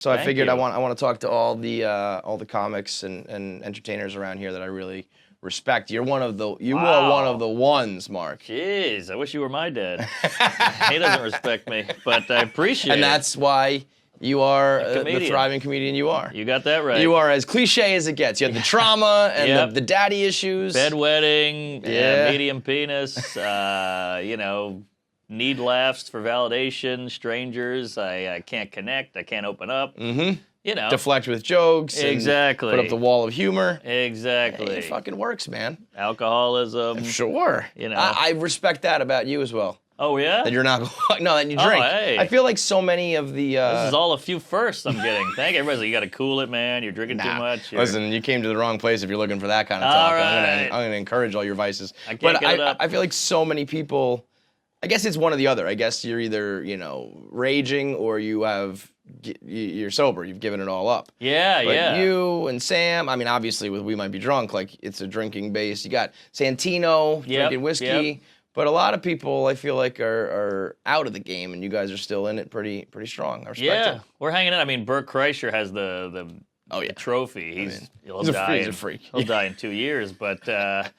So I figured you. I want to talk to all the comics and entertainers around here that I really respect. You're one of the are one of the ones, Mark. Jeez, I wish you were my dad. He doesn't respect me, but I appreciate it. And that's why you are the thriving comedian you are. You got that right. You are as cliche as it gets. You have the trauma and the daddy issues. Bedwetting, medium penis, need laughs for validation, strangers. I can't connect. I can't open up. Mm-hmm. Deflect with jokes. Exactly. Put up the wall of humor. Exactly. It fucking works, man. Alcoholism. Sure. I respect that about you as well. Oh, yeah? That you're not, that you drink. Oh, hey. I feel like so many of the... This is all a few firsts I'm getting. Thank you. Everybody's like, you got to cool it, man. You're drinking too much. Listen, you came to the wrong place if you're looking for that kind of talk. Right. I'm going to encourage all your vices. I can't get it up. I feel like so many people... I guess it's one or the other. I guess you're either, raging or you're sober. You've given it all up. Yeah, but you and Sam, I mean, obviously, with We Might Be Drunk, like, it's a drinking base. You got Santino drinking whiskey. Yep. But a lot of people, I feel like, are out of the game, and you guys are still in it pretty strong. I respect it. We're hanging in. I mean, Bert Kreischer has the trophy. He'll die. He's a freak. He'll die in 2 years, but I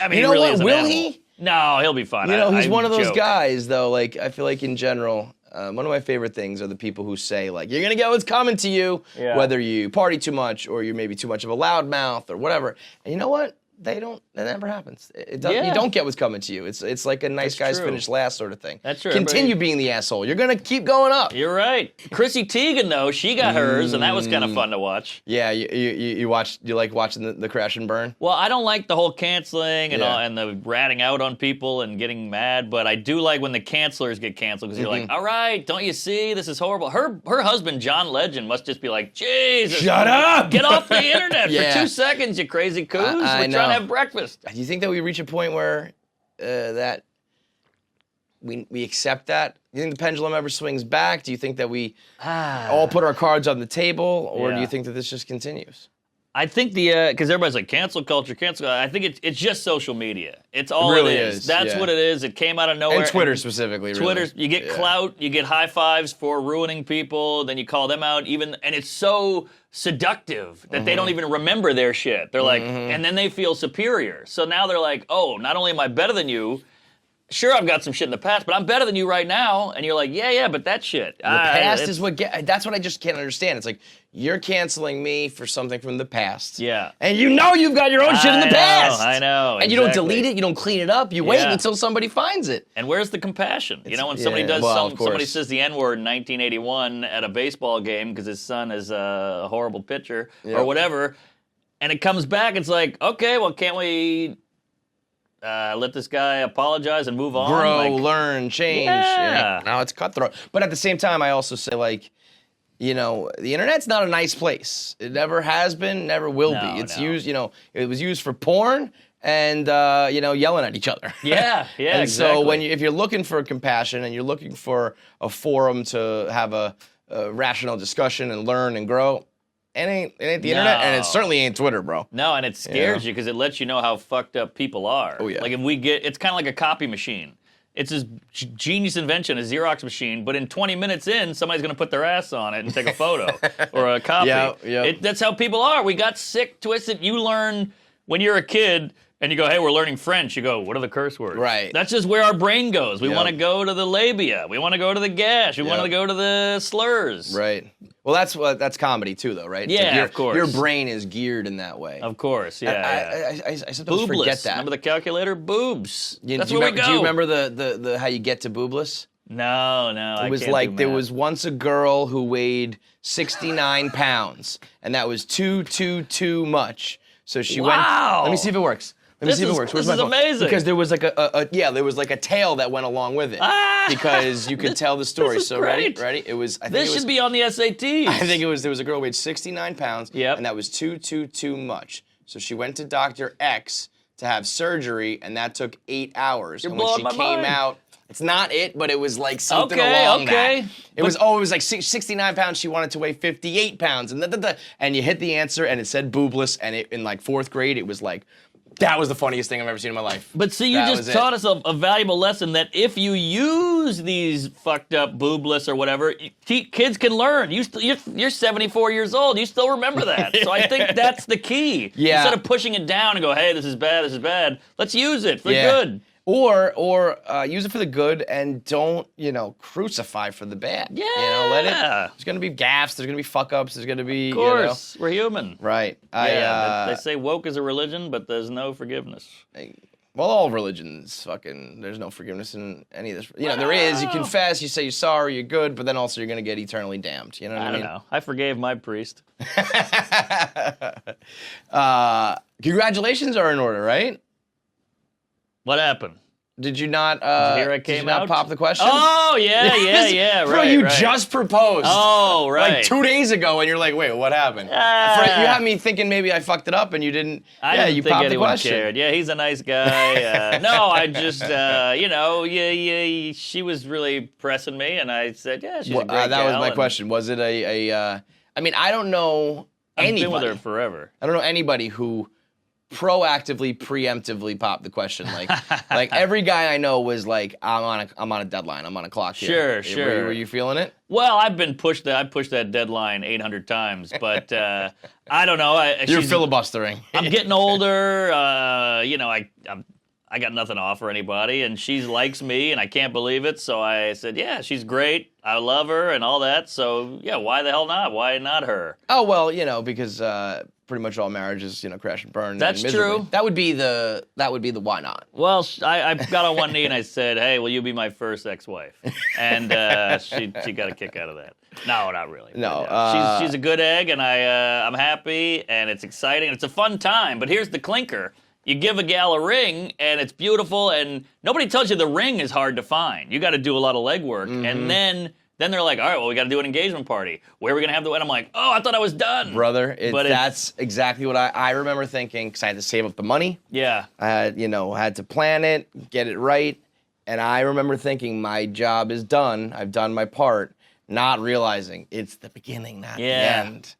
mean, you know really what? Will he? No, he'll be fine. He's one of those guys, though. Like, I feel like in general, one of my favorite things are the people who say, like, you're gonna get what's coming to you, whether you party too much or you're maybe too much of a loudmouth or whatever. And you know what? That never happens. You don't get what's coming to you. It's like a nice guys finish last sort of thing. That's true. Continue being the asshole. You're gonna keep going up. You're right. Chrissy Teigen, though, she got hers, and that was kind of fun to watch. Yeah, you like watching the crash and burn? Well, I don't like the whole canceling and the ratting out on people and getting mad, but I do like when the cancelers get canceled because you're like, all right, don't you see? This is horrible. Her husband, John Legend, must just be like, Jesus. Shut up! Get off the internet for 2 seconds, you crazy coos. We're trying to have breakfast. Do you think that we reach a point where that we accept that? Do you think the pendulum ever swings back? Do you think that we all put our cards on the table, or do you think that this just continues? I think because everybody's like, cancel culture. I think it's just social media. It's all it really is. That's what it is. It came out of nowhere. And Twitter specifically. Twitter, you get clout, you get high fives for ruining people, then you call them out, and it's so seductive that they don't even remember their shit. They're like, and then they feel superior. So now they're like, oh, not only am I better than you, sure, I've got some shit in the past, but I'm better than you right now. And you're like, yeah, but that shit. The past is that's what I just can't understand. It's like, you're canceling me for something from the past. Yeah. And you've got your own shit in the past. I know. And you don't delete it, you don't clean it up, you wait until somebody finds it. And where's the compassion? When somebody somebody says the N-word in 1981 at a baseball game because his son is a horrible pitcher or whatever, and it comes back, it's like, okay, well, can't we... let this guy apologize and move on. Grow, learn, change. Yeah. Now it's cutthroat. But at the same time, I also say, like, the internet's not a nice place. It never has been, never will be. It's used, it was used for porn and, yelling at each other. Yeah, and exactly. So if you're looking for compassion and you're looking for a forum to have a rational discussion and learn and grow, it ain't the internet, and it certainly ain't Twitter, bro. No, and it scares you because it lets you know how fucked up people are. Oh, yeah. Like, it's kind of like a copy machine. It's this genius invention, a Xerox machine, but in 20 minutes in, somebody's going to put their ass on it and take a photo or a copy. That's how people are. We got sick, twisted. You learn when you're a kid and you go, hey, we're learning French. You go, what are the curse words? Right. That's just where our brain goes. We want to go to the labia. We want to go to the gash. We want to go to the slurs. Right. Well, that's comedy too, though, right? Yeah, like of course. Your brain is geared in that way. Of course, yeah. I sometimes forget that. Remember the calculator? Boobs. That's where we go. Do you remember the how you get to boobless? No, It was like there was once a girl who weighed 69 pounds, and that was too much. So she went. Let me see if it works. Where's my phone? This is amazing. Because there was like a tail that went along with it. Because you could tell the story. This is so great. ready? It was. This should be on the SATs. I think there was a girl who weighed 69 pounds. Yep. And that was too much. So she went to Dr. X to have surgery, and that took 8 hours. And when she came out, it's not it, but it was like something along that. It was like 69 pounds. She wanted to weigh 58 pounds, and you hit the answer, and it said boobless, and in like 4th grade, it was like That was the funniest thing I've ever seen in my life. But see, you just taught us a valuable lesson that if you use these fucked up boobless or whatever, kids can learn. You're 74 years old. You still remember that. So I think that's the key. Yeah. Instead of pushing it down and go, hey, this is bad, let's use it for good. Or use it for the good and don't, crucify for the bad. Yeah. Let it. There's gonna be gaffes. There's gonna be fuck ups. There's gonna be. Of course, we're human. Right. They say woke is a religion, but there's no forgiveness. Well, all religions, there's no forgiveness in any of this. There is. You confess, you say you're sorry, you're good, but then also you're gonna get eternally damned. You know what I mean? I don't know. I forgave my priest. Congratulations are in order, right? What happened? Did you not? Here I did came you not out? pop the question? Oh yeah, right. Bro, you just proposed. Oh, right. Like 2 days ago, and you're like, wait, what happened? You had me thinking maybe I fucked it up, and you didn't. I didn't you think popped anyone the question. cared. Yeah, he's a nice guy. No, I just, she was really pressing me, and I said, yeah, she's a great gal. That was my question. Was it I mean, I don't know anybody. I've been with her forever. I don't know anybody who proactively, preemptively popped the question. Like every guy I know was like, I'm on a deadline. I'm on a clock here. Sure. Were you feeling it? Well, I pushed that deadline 800 times, but I don't know. You're filibustering. I'm getting older. I got nothing to offer anybody, and she likes me, and I can't believe it. So I said, yeah, she's great. I love her and all that. So yeah, why the hell not? Why not her? Oh well, because pretty much all marriages, crash and burn. That's true. That would be the why not. Well, I got on one knee and I said, hey, will you be my first ex-wife? And she got a kick out of that. No, not really. No, she's a good egg, and I'm happy, and it's exciting, and it's a fun time. But here's the clinker. You give a gal a ring, and it's beautiful, and nobody tells you the ring is hard to find. You got to do a lot of legwork, and then they're like, all right, well, we got to do an engagement party. Where are we going to have the wedding? I'm like, oh, I thought I was done. Brother, that's exactly what I remember thinking, because I had to save up the money. Yeah. I had to plan it, get it right, and I remember thinking, my job is done. I've done my part, not realizing it's the beginning, not the end.